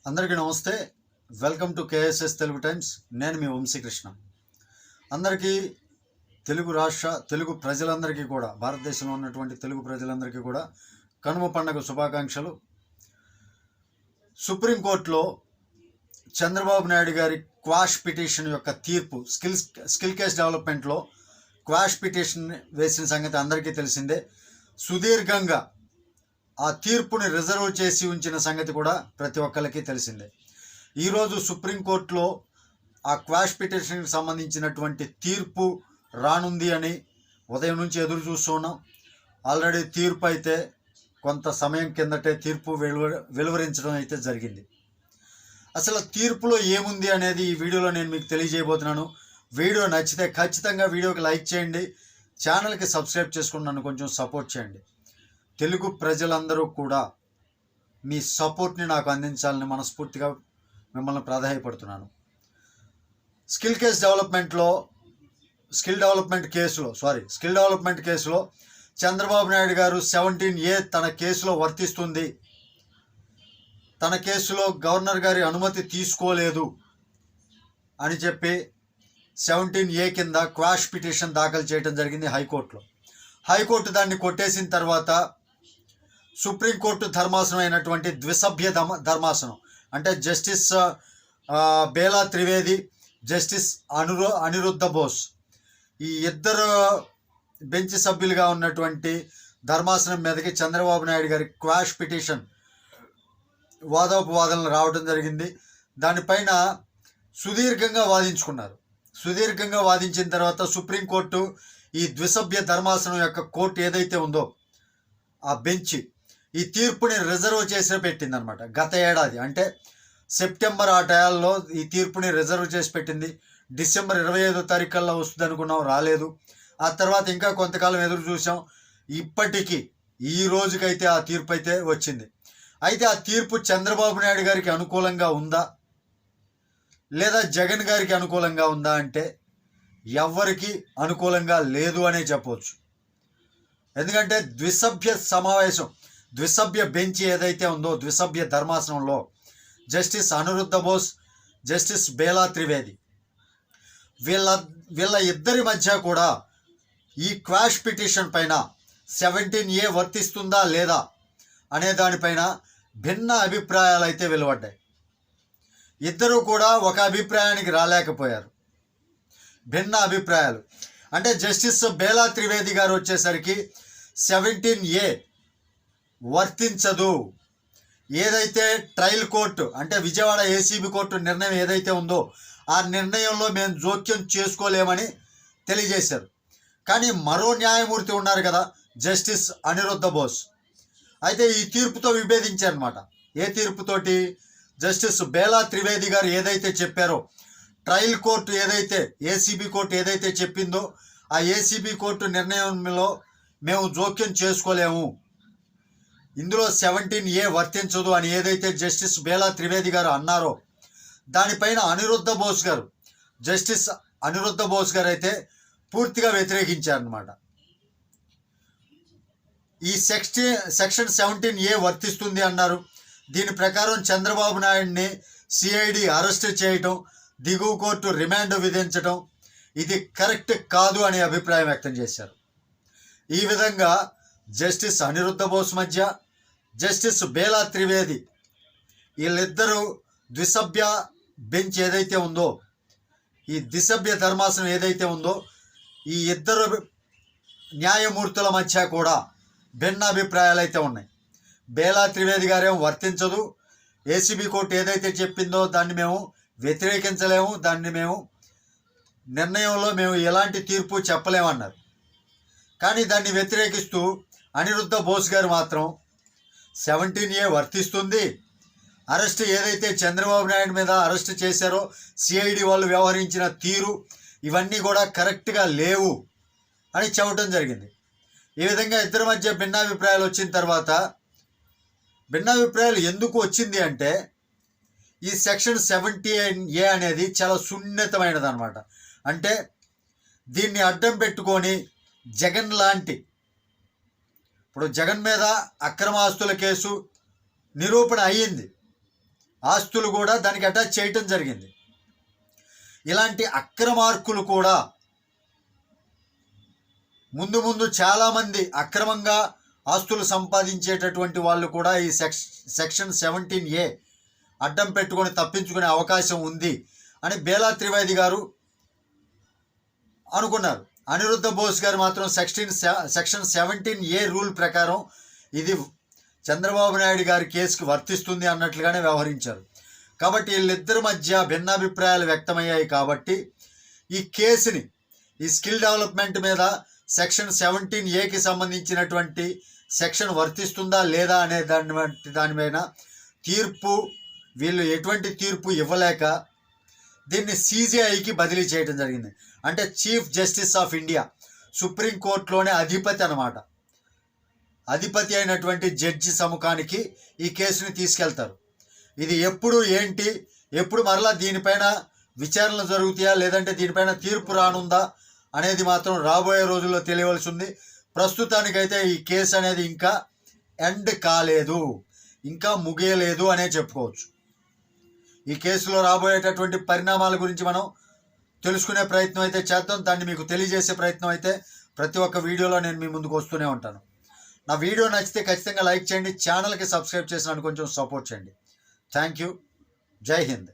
అందరికీ నమస్తే. Welcome to KSS Telugu times. నేను మీ వంశీకృష్ణ. అందరికీ తెలుగు ప్రజలందరికీ కూడా, భారతదేశంలో ఉన్నటువంటి తెలుగు ప్రజలందరికీ కూడా కనుమ పండుగ శుభాకాంక్షలు. సుప్రీంకోర్టులో చంద్రబాబు నాయుడు గారి క్వాష్ పిటిషన్ యొక్క తీర్పు, స్కిల్ కేస్ డెవలప్మెంట్లో క్వాష్ పిటిషన్ వేసిన సంగతి అందరికీ తెలిసిందే. సుదీర్ఘంగా ఆ తీర్పుని రిజర్వ్ చేసి ఉంచిన సంగతి కూడా ప్రతి ఒక్కరికి తెలిసిందే. ఈరోజు సుప్రీంకోర్టులో ఆ క్వాష్ పిటిషన్కి సంబంధించినటువంటి తీర్పు రానుంది అని ఉదయం నుంచి ఎదురు చూస్తున్నాం. ఆల్రెడీ తీర్పు అయితే కొంత సమయం కిందటే తీర్పు వెలువరించడం అయితే జరిగింది. అసలు తీర్పులో ఏముంది అనేది ఈ వీడియోలో నేను మీకు తెలియజేయబోతున్నాను. వీడియో నచ్చితే ఖచ్చితంగా వీడియోకి లైక్ చేయండి, ఛానల్కి సబ్స్క్రైబ్ చేసుకుని నన్ను కొంచెం సపోర్ట్ చేయండి. తెలుగు ప్రజలందరూ కూడా మీ సపోర్ట్ని నాకు అందించాలని మనస్ఫూర్తిగా మిమ్మల్ని ప్రాధాన్యపడుతున్నాను. స్కిల్ డెవలప్మెంట్ కేసులో చంద్రబాబు నాయుడు గారు 17A తన కేసులో వర్తిస్తుంది, తన కేసులో గవర్నర్ గారి అనుమతి తీసుకోలేదు అని చెప్పి 17A కింద క్వాష్ పిటిషన్ దాఖలు చేయడం జరిగింది హైకోర్టులో. హైకోర్టు దాన్ని కొట్టేసిన తర్వాత సుప్రీంకోర్టు ధర్మాసనం అయినటువంటి ద్విసభ్య ధర్మాసనం, అంటే జస్టిస్ బేలా త్రివేది, జస్టిస్ అనిరుద్ధ బోస్, ఈ ఇద్దరు బెంచ్ సభ్యులుగా ఉన్నటువంటి ధర్మాసనం మీదకి చంద్రబాబు నాయుడు గారి క్వాష్ పిటిషన్ వాదోపవాదనలు రావడం జరిగింది. దానిపైన సుదీర్ఘంగా వాదించిన తర్వాత సుప్రీంకోర్టు ఈ ద్విసభ్య ధర్మాసనం యొక్క కోర్టు ఏదైతే ఉందో ఆ బెంచ్ ఈ తీర్పుని రిజర్వ్ చేసి పెట్టిందనమాట. గత ఏడాది అంటే సెప్టెంబర్ ఆ టయాల్లో ఈ తీర్పుని రిజర్వ్ చేసి పెట్టింది. డిసెంబర్ 25వ తారీఖుల్లో వస్తుంది అనుకున్నాం, రాలేదు. ఆ తర్వాత ఇంకా కొంతకాలం ఎదురు చూసాం. ఇప్పటికీ ఈ రోజుకైతే ఆ తీర్పు అయితే వచ్చింది. అయితే ఆ తీర్పు చంద్రబాబు నాయుడు గారికి అనుకూలంగా ఉందా లేదా జగన్ గారికి అనుకూలంగా ఉందా అంటే ఎవ్వరికి అనుకూలంగా లేదు అనే చెప్పవచ్చు. ఎందుకంటే ద్విసభ్య బెంచ్ ఏదైతే ఉందో ద్విసభ్య ధర్మాసనంలో జస్టిస్ అనిరుద్ధ బోస్, జస్టిస్ బేలా త్రివేది, వీళ్ళ ఇద్దరి మధ్య కూడా ఈ క్వాష్ పిటిషన్ పైన 17A వర్తిస్తుందా లేదా అనే దానిపైన భిన్న అభిప్రాయాలు అయితే వెలువడ్డాయి. ఇద్దరూ కూడా ఒక అభిప్రాయానికి రాలేకపోయారు. భిన్న అభిప్రాయాలు అంటే జస్టిస్ బేలా త్రివేది గారు వచ్చేసరికి 17A వర్తించదు, ఏదైతే ట్రయల్ కోర్టు అంటే విజయవాడ ఏసీబీ కోర్టు నిర్ణయం ఏదైతే ఉందో ఆ నిర్ణయంలో మేము జోక్యం చేసుకోలేమని తెలియజేశారు. కానీ మరో న్యాయమూర్తి ఉన్నారు కదా, జస్టిస్ అనిరుద్ధ బోస్, అయితే ఈ తీర్పుతో విభేదించారనమాట. ఏ తీర్పుతోటి? జస్టిస్ బేలా త్రివేది గారు ఏదైతే చెప్పారో, ట్రయల్ కోర్టు ఏదైతే ఏసీబీ కోర్టు ఏదైతే చెప్పిందో ఆ ఏసీబీ కోర్టు నిర్ణయంలో మేము జోక్యం చేసుకోలేము, ఇందులో 17A వర్తించదు అని ఏదైతే జస్టిస్ బేలా త్రివేది గారు అన్నారో దానిపైన జస్టిస్ అనిరుద్ధ బోస్ గారు అయితే పూర్తిగా వ్యతిరేకించారనమాట. ఈ సెక్షన్ 17A వర్తిస్తుంది అన్నారు. దీని ప్రకారం చంద్రబాబు నాయుడిని సిఐడి అరెస్ట్ చేయటం, దిగువ కోర్టు రిమాండ్ విధించడం ఇది కరెక్ట్ కాదు అనే అభిప్రాయం వ్యక్తం చేశారు. ఈ విధంగా జస్టిస్ అనిరుద్ధ బోస్ మధ్య, జస్టిస్ బేలా త్రివేది, వీళ్ళిద్దరూ ద్విసభ్య బెంచ్ ఏదైతే ఉందో, ఈ ద్విసభ్య ధర్మాసనం ఏదైతే ఉందో ఈ ఇద్దరు న్యాయమూర్తుల మధ్య కూడా భిన్న అభిప్రాయాలు అయితే ఉన్నాయి. బేలా త్రివేది గారేమో వర్తించదు, ఏసీబీ కోర్టు ఏదైతే చెప్పిందో దాన్ని మేము వ్యతిరేకించలేము, దాన్ని మేము నిర్ణయంలో మేము ఎలాంటి తీర్పు చెప్పలేమన్నారు. కానీ దాన్ని వ్యతిరేకిస్తూ అనిరుద్ధ బోస్ గారు మాత్రం 17A వర్తిస్తుంది, అరెస్ట్ ఏదైతే చంద్రబాబు నాయుడు మీద అరెస్ట్ చేశారో సిఐడి వాళ్ళు వ్యవహరించిన తీరు ఇవన్నీ కూడా కరెక్ట్గా లేవు అని చెప్పడం జరిగింది. ఈ విధంగా ఇద్దరి మధ్య భిన్నాభిప్రాయాలు వచ్చిన తర్వాత, భిన్నాభిప్రాయాలు ఎందుకు వచ్చింది అంటే ఈ సెక్షన్ 17A అనేది చాలా సున్నితమైనది అనమాట. అంటే దీన్ని అడ్డం పెట్టుకొని జగన్ లాంటి, ఇప్పుడు జగన్ మీద అక్రమ ఆస్తుల కేసు నిరూపణ అయ్యింది, ఆస్తులు కూడా దానికి అటాచ్ చేయటం జరిగింది. ఇలాంటి అక్రమార్కులు కూడా ముందు ముందు చాలామంది అక్రమంగా ఆస్తులు సంపాదించేటటువంటి వాళ్ళు కూడా ఈ సెక్షన్ 17A అడ్డం పెట్టుకొని తప్పించుకునే అవకాశం ఉంది అని బేలా త్రివేది గారు అనుకున్నారు. అనిరుద్ధ బోస్ గారు మాత్రం సెక్షన్ 17A రూల్ ప్రకారం ఇది చంద్రబాబు నాయుడు గారి కేసుకి వర్తిస్తుంది అన్నట్లుగానే వ్యవహరించారు. కాబట్టి వీళ్ళిద్దరి మధ్య భిన్నాభిప్రాయాలు వ్యక్తమయ్యాయి. కాబట్టి ఈ కేసుని ఈ స్కిల్ డెవలప్మెంట్ మీద సెక్షన్ 17Aకి సంబంధించినటువంటి సెక్షన్ వర్తిస్తుందా లేదా అనే దాని మీద తీర్పు వీళ్ళు ఎటువంటి తీర్పు ఇవ్వలేక దీన్ని CJIకి బదిలీ చేయడం జరిగింది. అంటే చీఫ్ జస్టిస్ ఆఫ్ ఇండియా, సుప్రీంకోర్టులోనే అధిపతి అన్నమాట. అధిపతి అయినటువంటి జడ్జి సముఖానికి ఈ కేసుని తీసుకెళ్తారు. ఇది ఎప్పుడు ఏంటి, ఎప్పుడు మరలా దీనిపైన విచారణలు జరుగుతాయా లేదంటే దీనిపైన తీర్పు రానుందా అనేది మాత్రం రాబోయే రోజుల్లో తెలియవలసి ఉంది. ప్రస్తుతానికైతే ఈ కేసు అనేది ఇంకా ఎండ్ కాలేదు, ఇంకా ముగియలేదు అనే చెప్పుకోవచ్చు. ఈ కేసులో రాబోయేటటువంటి పరిణామాల గురించి మనం తెలుసుకునే ప్రయత్నం అయితే చేద్దాం. దాన్ని మీకు తెలియజేసే ప్రయత్నం అయితే ప్రతి ఒక్క వీడియోలో నేను మీ ముందుకు వస్తూనే ఉంటాను. నా వీడియో నచ్చితే ఖచ్చితంగా లైక్ చేయండి, ఛానల్కి సబ్స్క్రైబ్ చేసి నన్ను కొంచెం సపోర్ట్ చేయండి. Thank you. జై హింద్.